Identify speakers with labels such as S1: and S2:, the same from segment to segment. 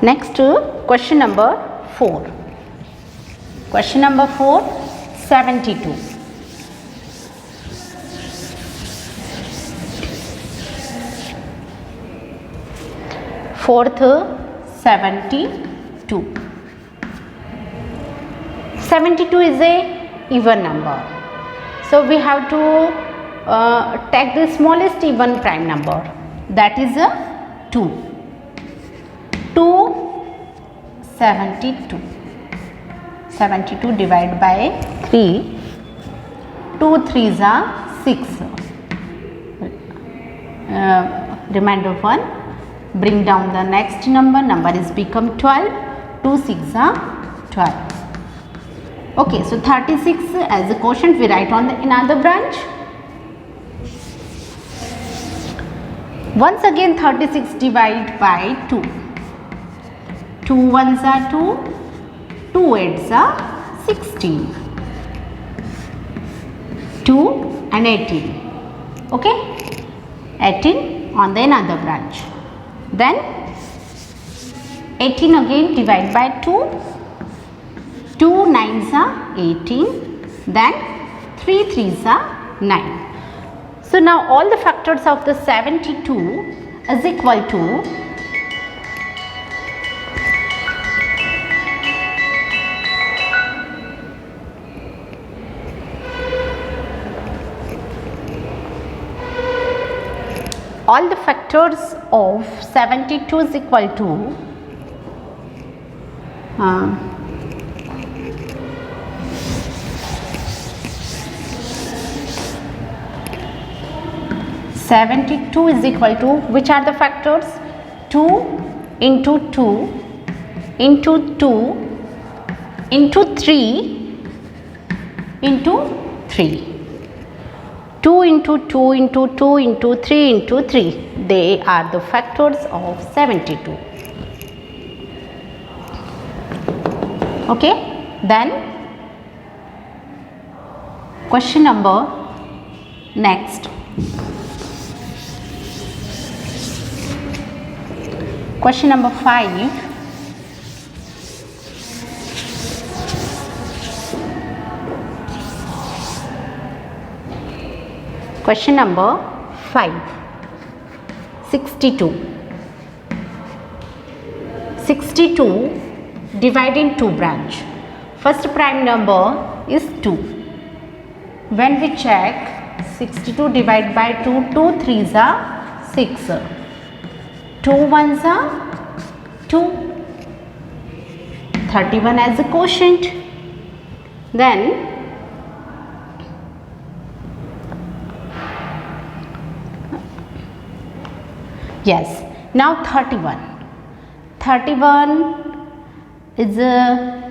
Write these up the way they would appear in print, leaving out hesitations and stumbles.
S1: Next, question number 4. Question number 4, 72. Fourth, 72. 72 is a even number. So we have to take the smallest even prime number, that is a 2. 72. 72 divided by 3. 2 3s are 6. Remainder 1. Bring down the next number. Number is become 12. 2 6 are 12. Okay, so 36 as a quotient we write on the another branch. Once again 36 divided by 2. 2 ones are 2, 2 eights are 16. 2 and 18. Okay, 18 on the another branch. Then 18 again divide by 2. 2 nines are 18. Then 3 3s are 9. So now all the factors of the 72 is equal to all the factors of 72 is equal to 72 is equal to, which are the factors? 2 into 2 into 2 into 3 into 3. 2 into 2 into 2 into 3 into 3. They are the factors of 72. Okay. Then question number next. Question number 5. Question number 5. 62. 62 divide in 2 branch. First prime number is 2. When we check 62 divided by 2, 2 3s are 6. 2 ones are 2. 31 as a quotient. Then yes, now 31. 31 is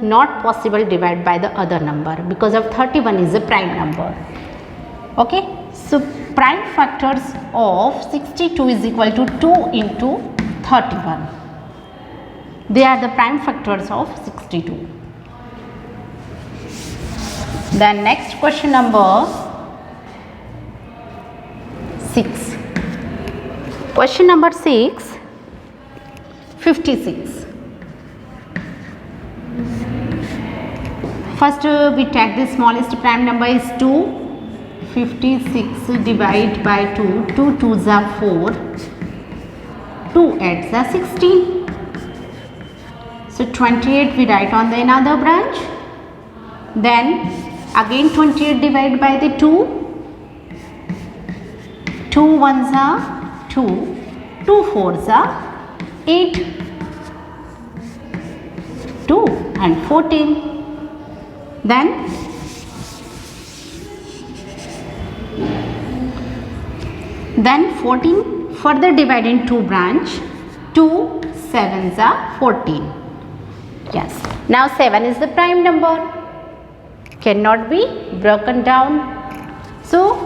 S1: not possible divided by the other number because of 31 is a prime number. Okay, so prime factors of 62 is equal to 2 into 31. They are the prime factors of 62. Then next question number 6. Question number 6, 56. First we take the smallest prime number is 2. 56 divided by 2. 2 2s are 4. 2 8s are 16. So 28 we write on the another branch. Then again 28 divided by the 2. 2 1s are 2. 2 4s are 8. 2 and 14. Then Then 14 further divide in 2 branch. 2 7s are 14. Yes. Now 7 is the prime number. Cannot be broken down. So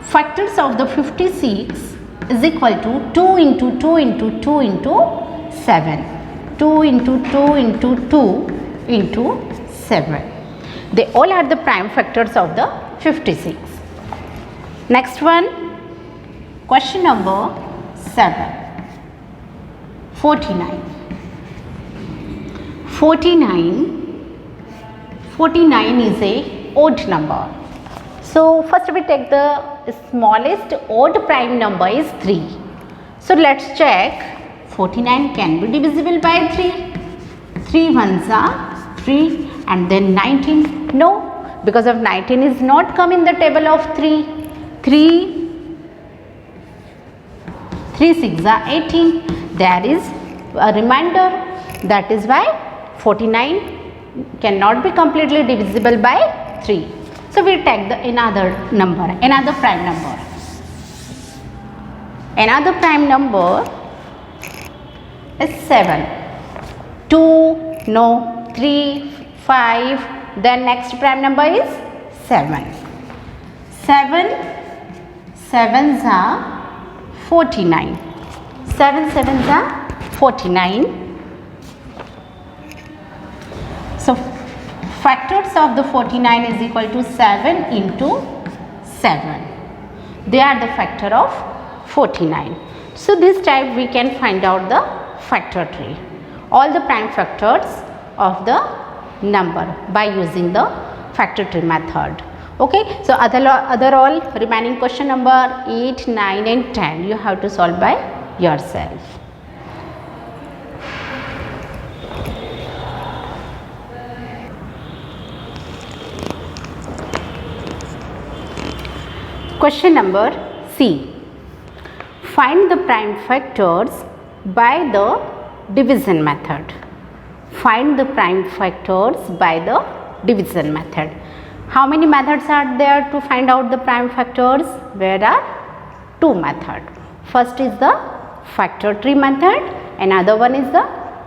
S1: factors of the 56 is equal to 2 into 2 into 2 into 7. 2 into 2 into 2 into 7. They all are the prime factors of the 56. Next one, question number 7. 49. 49 is a odd number. So first we take the smallest odd prime number is 3. So let's check 49 can be divisible by 3. 3 ones are 3 and then 19. No, because of 19 is not come in the table of 3. 3 6 are 18. There is a reminder. That is why 49 cannot be completely divisible by 3. So we take the another number, another prime number. Another prime number is 7. 2, no, 3, 5. Then next prime number is 7. 7 sevens are 49. 7 sevens are 49. So factors of the 49 is equal to 7 into 7. They are the factor of 49. So this type we can find out the factor tree, all the prime factors of the number by using the factor tree method. Okay, so other all remaining question number 8, 9 and 10 you have to solve by yourself. Question number C. Find the prime factors by the division method. Find the prime factors by the division method. How many methods are there to find out the prime factors? There are 2 methods. First is the factor tree method, another one is the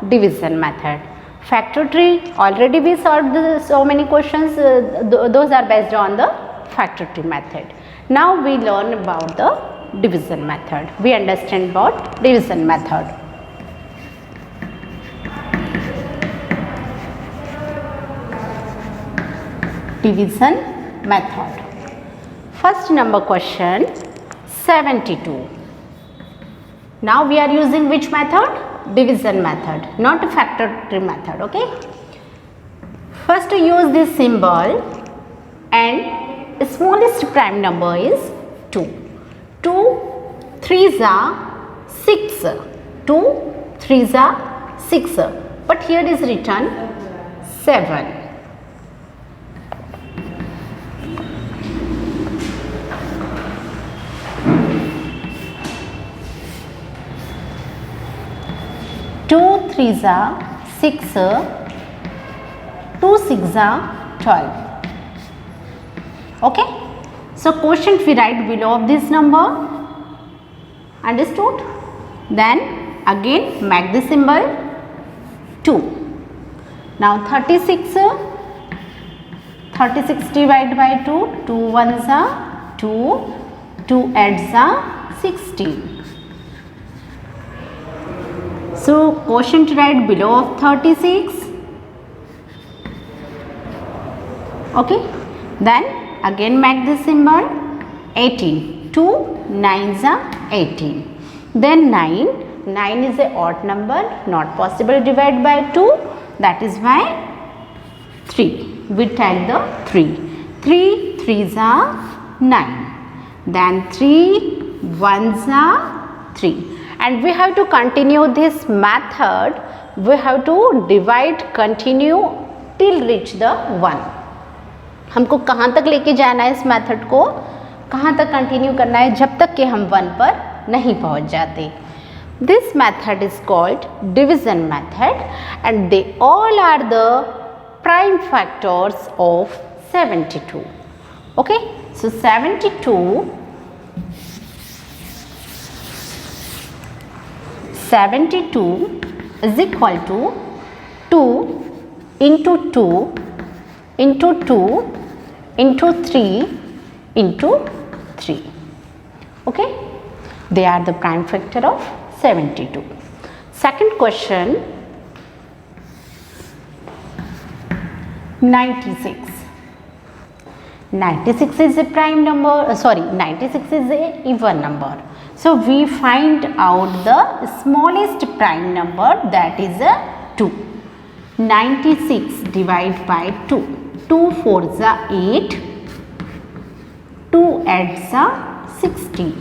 S1: division method. Factor tree, already we solved so many questions, those are based on the factor tree method. Now we learn about the division method. We understand about division method. Division method. First number question 72. Now we are using which method? Division method, not factor tree method. Okay. First use this symbol and smallest prime number is 2. 2 3s are 6. 2 3s are 6. But here is written 7. Two 3s are 6. 2 6s are 12. Okay. So quotient we write below of this number. Understood? Then again make the symbol 2. Now 36. 36 divided by 2. 2 ones are 2. 2 adds are 16. So quotient write below of 36. Okay. Then again make the symbol 18. 2 9s are 18. Then 9 is a odd number, not possible to divide by 2. That is why 3. We take the 3. 3 3s are 9. Then 3 1s are 3. And we have to continue this method. We have to divide, continue till reach the 1. हमको कहाँ तक लेके जाना है इस method को, कहाँ तक कंटिन्यू करना है, जब तक कि हम 1 पर नहीं पहुँच जाते. This method is called division method and they all are the prime factors of 72. Okay, so 72 is equal to 2 into 2 into 2 into 3 into 3. Okay, they are the prime factor of 72. Second question 96. 96 is a prime number, 96 is a even number. So we find out the smallest prime number, that is a 2. 96 divided by 2. 2 4s are 8. 2 adds are 16.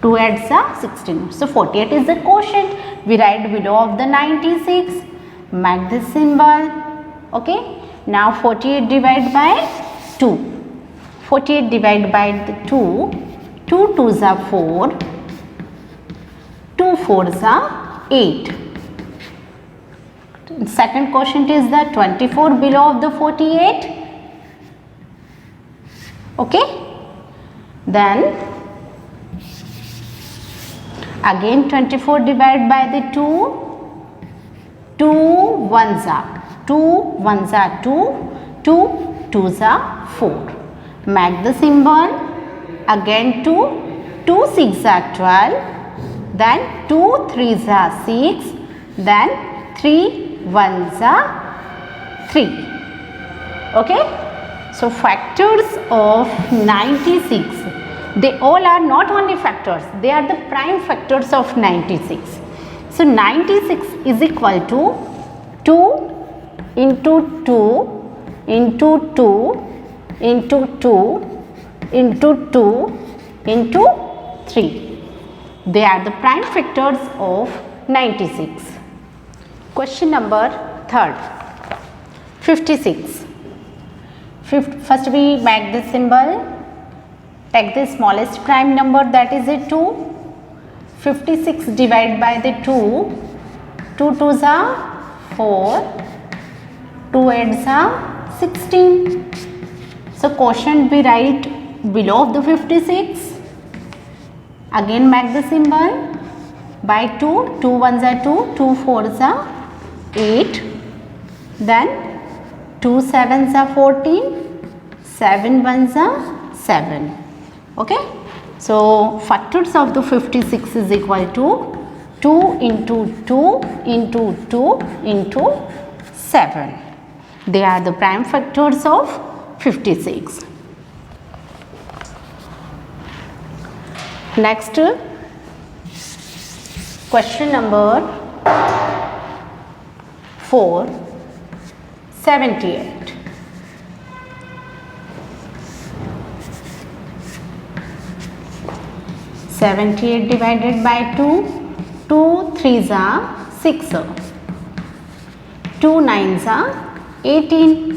S1: 2 adds are 16. So 48 is the quotient. We write below of the 96. Mark this symbol. Okay. Now 48 divided by 2. 48 divided by the 2. 2 2s are 4. 2 4s are 8. Second quotient is the 24 below of the 48. Okay. Then again 24 divided by the 2. 2 1s are 2 1s are 2. 2 2s are 4. Mark the symbol. Again 2. 2 6 are 12. Then 2 3s are 6. Then 3 1s are 3. Okay. So factors of 96, they all are not only factors, they are the prime factors of 96. So 96 is equal to 2 into 2 into 2 into 2 into 2 into 3. They are the prime factors of 96. Question number 3rd. 56. First we make the symbol. Take the smallest prime number, that is a 2. 56 divided by the 2. 2 2s are 4. 2 8s are 16. So quotient we write below of the 56. Again make the symbol. By 2. 2 1s are 2. 2 4s are 8. Then 2 7s are 14. 7 1s are 7. Okay. So factors of the 56 is equal to 2 into 2 into 2 into 7. They are the prime factors of 56. Next, question number 4. 78. 78 divided by 2. 2 3s are 6. 2 9s are 18.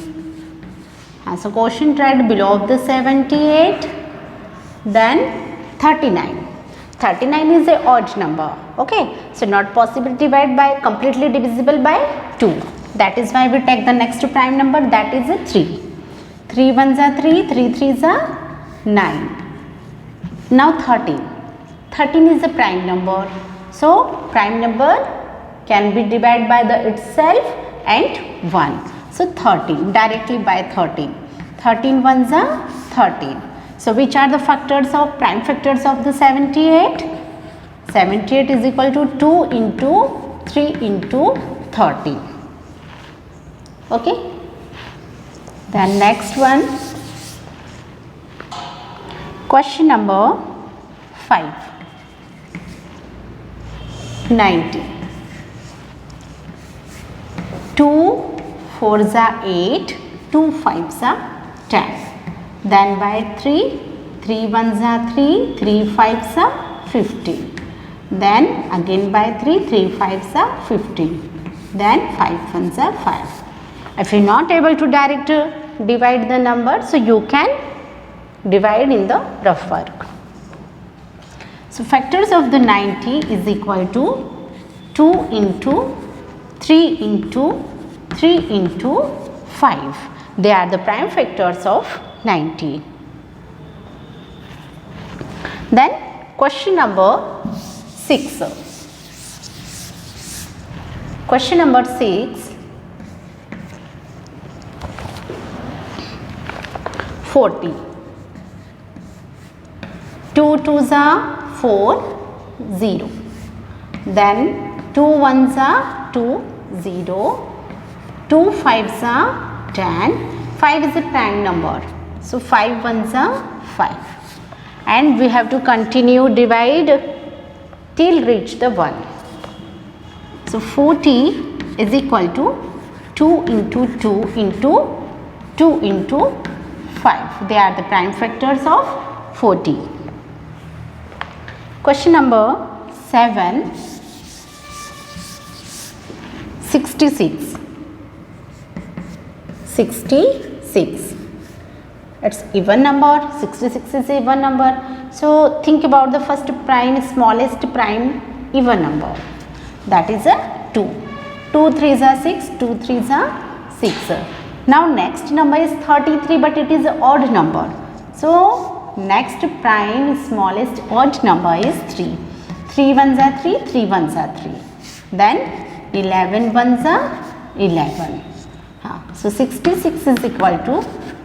S1: As a quotient right below of the 78. Then 39. 39 is a odd number. Okay. So not possible to divide by, completely divisible by 2. That is why we take the next prime number, that is a 3. 3 1s are 3. 3 3s are 9. Now 13. 13 is a prime number. So prime number can be divided by the itself and 1. So 13, directly by 13. 13 1s are 13. So which are the factors of, prime factors of the 78? 78 is equal to 2 into 3 into 13. Okay. Then next one. Question number 5. 90. 2 4s are 8. 2 5s are 10. Then by 3. 3 1s are 3. 3 5s are 15. Then again by 3. 3 5s are 15. Then 5 1s are 5. If you are not able to direct divide the number, so you can divide in the rough work. So factors of the 90 is equal to 2 into 3 into 3 into 5. They are the prime factors of 90. Then question number 6. Question number 6. 40. 2 2s are 4, 0. Then 2 1s are 2, 0. 2 5s are 10. 5 is a prime number. So 5 1s are 5. And we have to continue divide till reach the 1. So 40 is equal to 2 into 2 into 2 into 5. They are the prime factors of 40. Question number 7. 66. 66. It's even number. 66 is even number. So think about the first prime, smallest prime even number. That is a 2. 2 3s are 6. 2 3s are 6. Now next number is 33, but it is an odd number. So next prime, smallest odd number is 3. 3 ones are 3. 3 ones are 3. Then 11 ones are 11. So 66 is equal to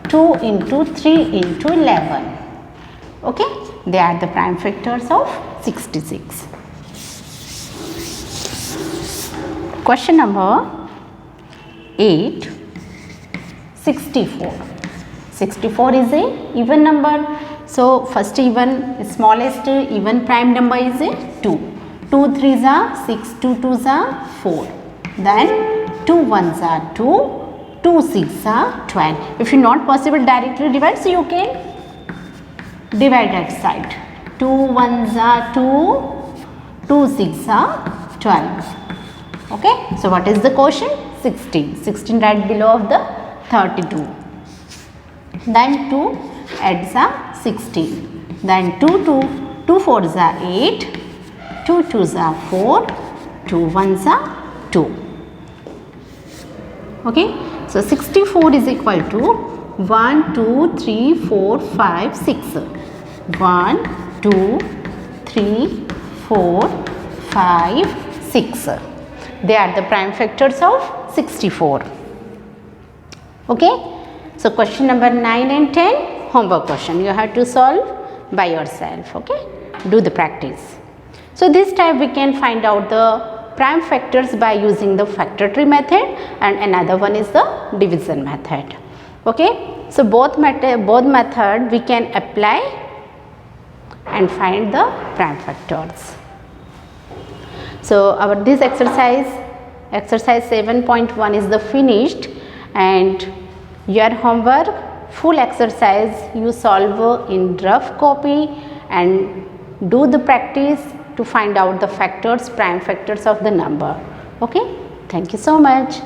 S1: 2 into 3 into 11. Okay, they are the prime factors of 66. Question number 8. 64. 64 is a even number. So first even, smallest even prime number is a 2. 2 3s are 6. 2 2s are 4. Then 2 1s are 2. 2 6s are 12. If you not possible directly divide, so you can divide that side. 2 1s are 2. 2 6s are 12. Okay. So what is the quotient? 16. 16 right below of the 32. Then 2 adds are 16. Then 2 4s are 8. 2 2s are 4. 2 1s are 2. Okay. So 64 is equal to 1 2 3 4 5 6. 1 2 3 4 5 6. They are the prime factors of 64. Okay. So question number 9 and 10, homework question. You have to solve by yourself. Okay. Do the practice. So this type we can find out the prime factors by using the factor tree method, and another one is the division method. Okay. So both method we can apply and find the prime factors. So this exercise 7.1 is the finished, and your homework full exercise you solve in rough copy and do the practice to find out the factors, prime factors of the number. Okay. Thank you so much.